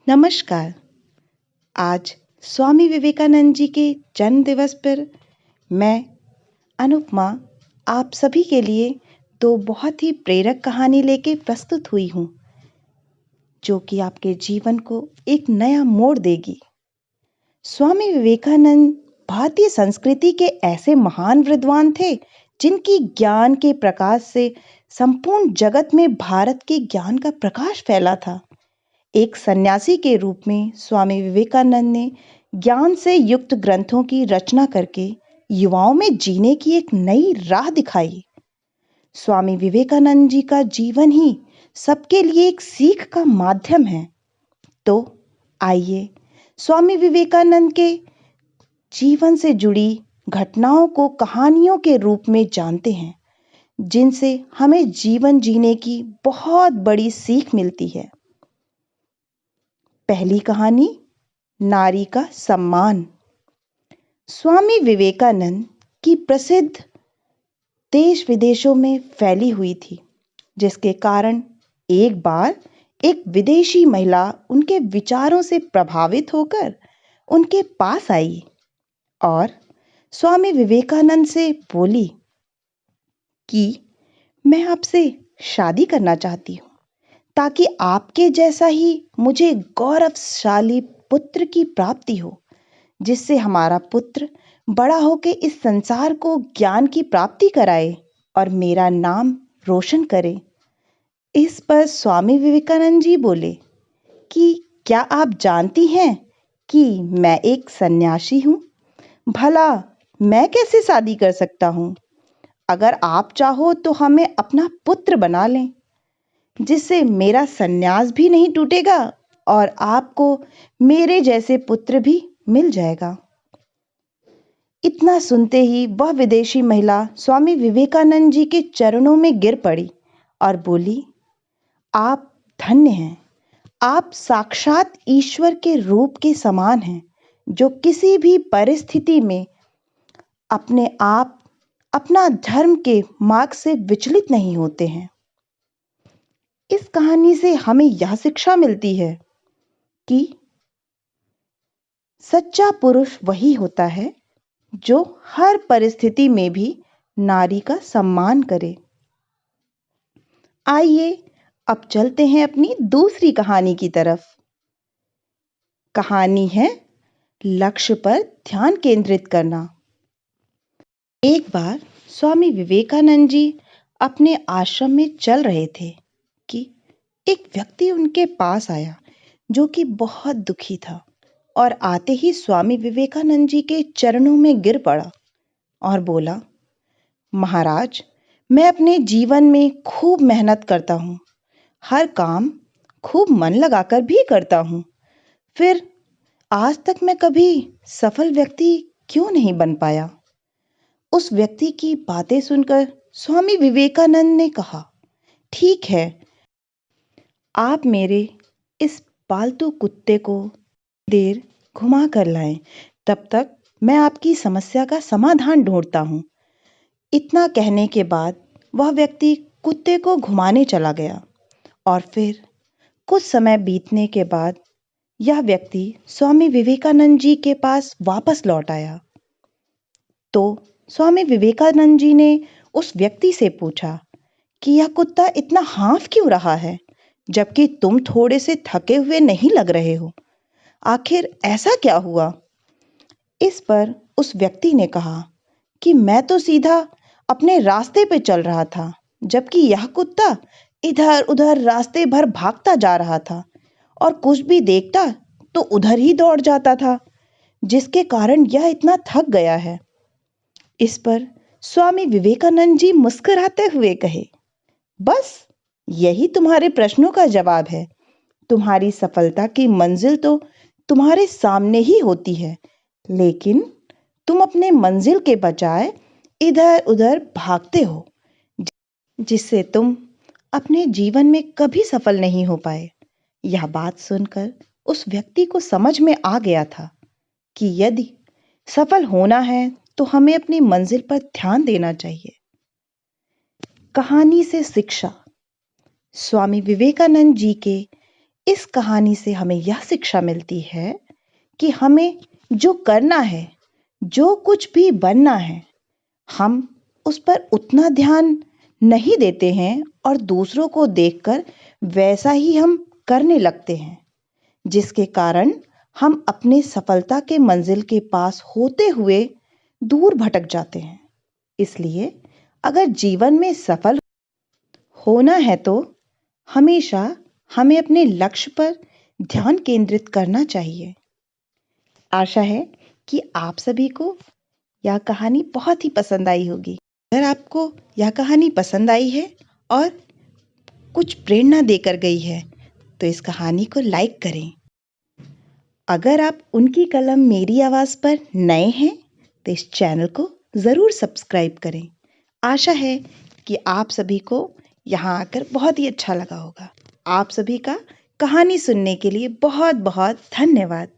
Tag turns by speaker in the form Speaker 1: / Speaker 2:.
Speaker 1: नमस्कार। आज स्वामी विवेकानंद जी के जन्म दिवस पर मैं अनुपमा आप सभी के लिए दो बहुत ही प्रेरक कहानी लेके प्रस्तुत हुई हूँ, जो कि आपके जीवन को एक नया मोड़ देगी। स्वामी विवेकानंद भारतीय संस्कृति के ऐसे महान विद्वान थे, जिनकी ज्ञान के प्रकाश से संपूर्ण जगत में भारत के ज्ञान का प्रकाश फैला था। एक सन्यासी के रूप में स्वामी विवेकानंद ने ज्ञान से युक्त ग्रंथों की रचना करके युवाओं में जीने की एक नई राह दिखाई। स्वामी विवेकानंद जी का जीवन ही सबके लिए एक सीख का माध्यम है। तो आइए स्वामी विवेकानंद के जीवन से जुड़ी घटनाओं को कहानियों के रूप में जानते हैं, जिनसे हमें जीवन जीने की बहुत बड़ी सीख मिलती है। पहली कहानी, नारी का सम्मान। स्वामी विवेकानंद की प्रसिद्ध देश विदेशों में फैली हुई थी, जिसके कारण एक बार एक विदेशी महिला उनके विचारों से प्रभावित होकर उनके पास आई और स्वामी विवेकानंद से बोली कि मैं आपसे शादी करना चाहती हूँ, ताकि आपके जैसा ही मुझे गौरवशाली पुत्र की प्राप्ति हो, जिससे हमारा पुत्र बड़ा होकर इस संसार को ज्ञान की प्राप्ति कराए और मेरा नाम रोशन करे। इस पर स्वामी विवेकानंद जी बोले कि क्या आप जानती हैं कि मैं एक सन्यासी हूँ? भला मैं कैसे शादी कर सकता हूँ? अगर आप चाहो तो हमें अपना पुत्र बना लें, जिससे मेरा सन्यास भी नहीं टूटेगा और आपको मेरे जैसे पुत्र भी मिल जाएगा। इतना सुनते ही वह विदेशी महिला स्वामी विवेकानंद जी के चरणों में गिर पड़ी और बोली, आप धन्य हैं। आप साक्षात ईश्वर के रूप के समान हैं, जो किसी भी परिस्थिति में अपने आप अपना धर्म के मार्ग से विचलित नहीं होते हैं। इस कहानी से हमें यह शिक्षा मिलती है कि सच्चा पुरुष वही होता है जो हर परिस्थिति में भी नारी का सम्मान करे। आइए अब चलते हैं अपनी दूसरी कहानी की तरफ। कहानी है लक्ष्य पर ध्यान केंद्रित करना। एक बार स्वामी विवेकानंद जी अपने आश्रम में चल रहे थे कि एक व्यक्ति उनके पास आया, जो कि बहुत दुखी था और आते ही स्वामी विवेकानंद जी के चरणों में गिर पड़ा और बोला, महाराज, मैं अपने जीवन में खूब मेहनत करता हूँ, हर काम खूब मन लगाकर भी करता हूँ, फिर आज तक मैं कभी सफल व्यक्ति क्यों नहीं बन पाया? उस व्यक्ति की बातें सुनकर स्वामी विवेकानंद ने कहा, ठीक है, आप मेरे इस पालतू कुत्ते को देर घुमा कर लाएं, तब तक मैं आपकी समस्या का समाधान ढूंढता हूँ। इतना कहने के बाद वह व्यक्ति कुत्ते को घुमाने चला गया और फिर कुछ समय बीतने के बाद यह व्यक्ति स्वामी विवेकानंद जी के पास वापस लौट आया। तो स्वामी विवेकानंद जी ने उस व्यक्ति से पूछा कि यह कुत्ता इतना हाँफ क्यों रहा है, जबकि तुम थोड़े से थके हुए नहीं लग रहे हो? आखिर ऐसा क्या हुआ? इस पर उस व्यक्ति ने कहा कि मैं तो सीधा अपने रास्ते पे चल रहा था, जबकि यह कुत्ता इधर उधर रास्ते भर भागता जा रहा था और कुछ भी देखता तो उधर ही दौड़ जाता था, जिसके कारण यह इतना थक गया है। इस पर स्वामी विवेकानंद जी मुस्कुराते हुए कहे, बस यही तुम्हारे प्रश्नों का जवाब है। तुम्हारी सफलता की मंजिल तो तुम्हारे सामने ही होती है, लेकिन तुम अपने मंजिल के बजाय इधर उधर भागते हो, जिससे तुम अपने जीवन में कभी सफल नहीं हो पाए। यह बात सुनकर उस व्यक्ति को समझ में आ गया था कि यदि सफल होना है तो हमें अपनी मंजिल पर ध्यान देना चाहिए। कहानी से शिक्षा। स्वामी विवेकानंद जी के इस कहानी से हमें यह शिक्षा मिलती है कि हमें जो करना है, जो कुछ भी बनना है, हम उस पर उतना ध्यान नहीं देते हैं और दूसरों को देखकर वैसा ही हम करने लगते हैं, जिसके कारण हम अपने सफलता के मंजिल के पास होते हुए दूर भटक जाते हैं। इसलिए अगर जीवन में सफल होना है तो हमेशा हमें अपने लक्ष्य पर ध्यान केंद्रित करना चाहिए। आशा है कि आप सभी को यह कहानी बहुत ही पसंद आई होगी। अगर आपको यह कहानी पसंद आई है और कुछ प्रेरणा देकर गई है, तो इस कहानी को लाइक करें। अगर आप उनकी कलम मेरी आवाज़ पर नए हैं, तो इस चैनल को ज़रूर सब्सक्राइब करें। आशा है कि आप सभी को यहाँ आकर बहुत ही अच्छा लगा होगा। आप सभी का कहानी सुनने के लिए बहुत बहुत धन्यवाद।